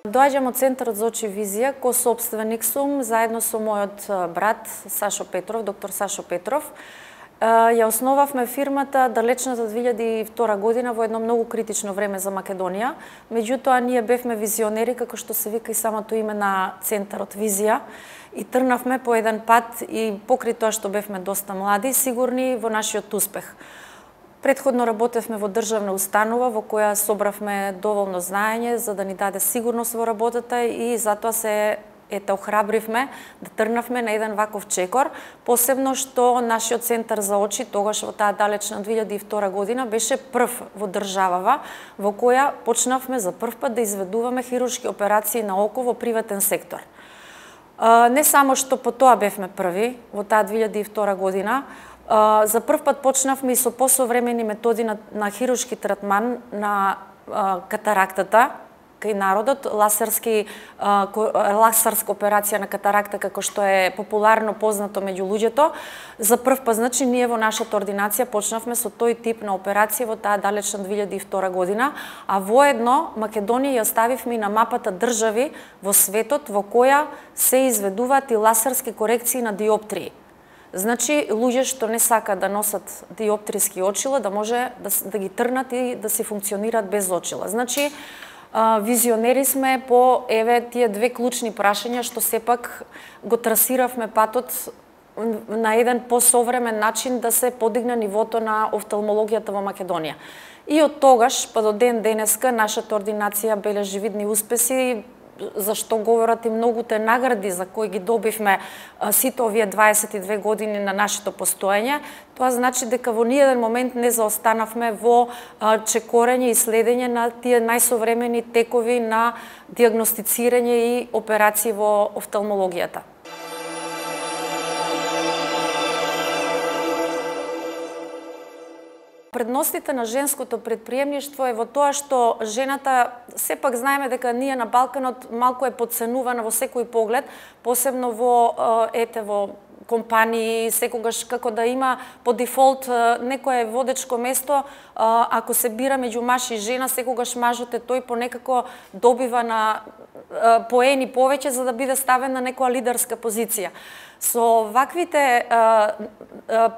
Доаѓам од Центарот за очи визија, кој собственик сум, заедно со мојот брат Сашо Петров, доктор Сашо Петров. Ја основавме фирмата далечната 2002 година во едно многу критично време за Македонија. Меѓутоа, ние бевме визионери, како што се вика и самото име на Центарот Визија, и тргнавме по еден пат и покрај тоа што бевме доста млади, сигурни во нашиот успех. Претходно работевме во државна установа во која собравме доволно знаење за да ни даде сигурност во работата и затоа се охрабривме да тргнавме на еден ваков чекор, посебно што нашиот центар за очи тогаш во таа далечна 2002 година беше прв во државава во која почнавме за прв пат да изведуваме хируршки операции на око во приватен сектор. Не само што по тоа бевме први во таа 2002 година, за прв пат почнавме и со посовремени методи на хируршки третман на катарактата кај народот, лазерска операција на катаракта, како што е популарно познато меѓу луѓето. За прв пат, значи, ние во нашата ординација почнавме со тој тип на операција во таа далечна 2002 година, а воедно Македонија ја ставивме и на мапата држави во светот во која се изведуваат и лазерски корекции на диоптрии. Значи, луѓе што не сакаат да носат диоптриски очила, да може да ги трнат и да си функционираат без очила. Значи, визионери сме по тие две клучни прашања што сепак го трасиравме патот на еден посовремен начин да се подигне нивото на офталмологијата во Македонија. И од тогаш па до ден денеска нашата ординација бележи видни успеси, за што говорат и многуте награди за кои ги добивме сите овие 22 години на нашето постоење. Тоа значи дека во ниеден момент не заостанавме во чекорење и следење на тие најсовремени текови на дијагностицирање и операции во офталмологијата. Предностите на женското предприемништво е во тоа што жената, сепак знаеме дека ние на Балканот малку е подценувана во секој поглед, посебно во компании, секогаш како да има по дефолт некое водечко место, ако се бира меѓу маж и жена, секогаш мажот е тој понекако добива на поени повеќе за да биде ставен на некоја лидерска позиција. Со ваквите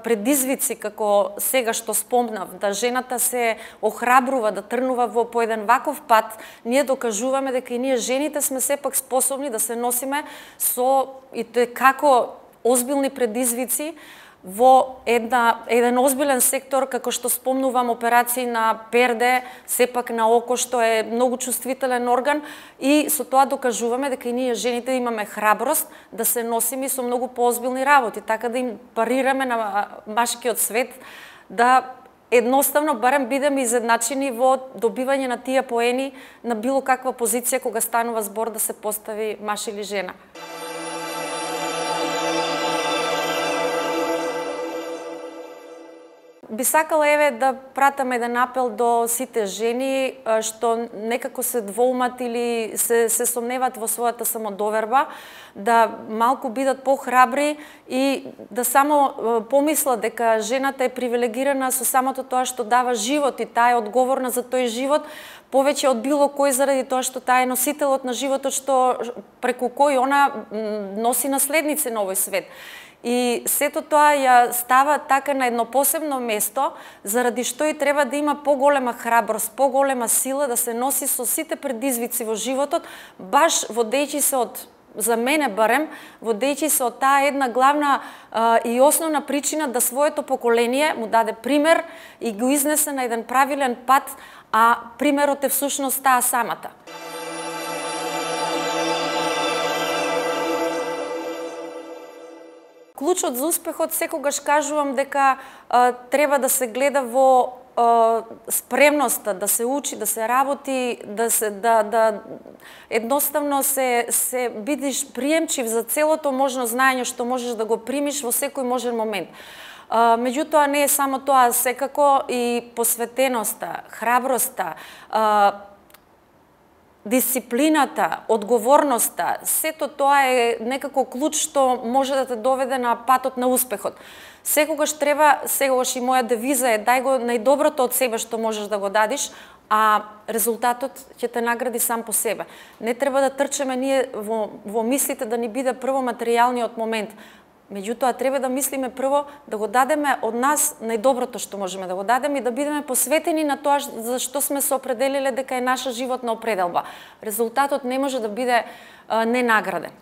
предизвици, како сега што спомнав, да жената се охрабрува да трнува по еден ваков пат, ние докажуваме дека и ние жените сме сепак способни да се носиме со и како озбилни предизвици во еден озбилен сектор, како што спомнувам операции на перде, сепак на око, што е многу чувствителен орган, и со тоа докажуваме дека и ние жените имаме храброст да се носиме со многу поозбилни работи, така да им парираме на машкиот свет, да едноставно барем бидеме изедначени во добивање на тие поени на било каква позиција кога станува збор да се постави маж или жена. Би сакала да пратам еден апел до сите жени што некако се двоумат или се сомневаат во својата самодоверба, да малку бидат похрабри и да само помислат дека жената е привилегирана со самото тоа што дава живот и таа е одговорна за тој живот, повеќе од било кој заради тоа што таа е носителот на животот што преку кој она носи наследници на овој свет. И сето тоа ја става така на едно посебно место, заради што и треба да има поголема храброст, поголема сила да се носи со сите предизвици во животот, баш водејќи се од, за мене барем, водејќи се од таа една главна и основна причина да своето поколение му даде пример и го изнесе на еден правилен пат, а примерот е всушност таа самата. Клучот за успехот секогаш кажувам дека треба да се гледа во спремноста, да се учи, да се работи, да едноставно се бидиш приемчив за целото можно знаење што можеш да го примиш во секој можен момент. Меѓутоа не е само тоа, секако и посветеноста, храброста, дисциплината, одговорноста, сето тоа е некако клуч што може да те доведе на патот на успехот. Секогаш и моја девиза е дај го најдоброто од себе што можеш да го дадиш, а резултатот ќе те награди сам по себе. Не треба да трчеме ние во мислите да ни биде прво материјалниот момент. Меѓутоа, треба да мислиме прво да го дадеме од нас најдоброто што можеме да го дадеме и да бидеме посветени на тоа за што сме се определиле дека е наша животна определба. Резултатот не може да биде ненаграден.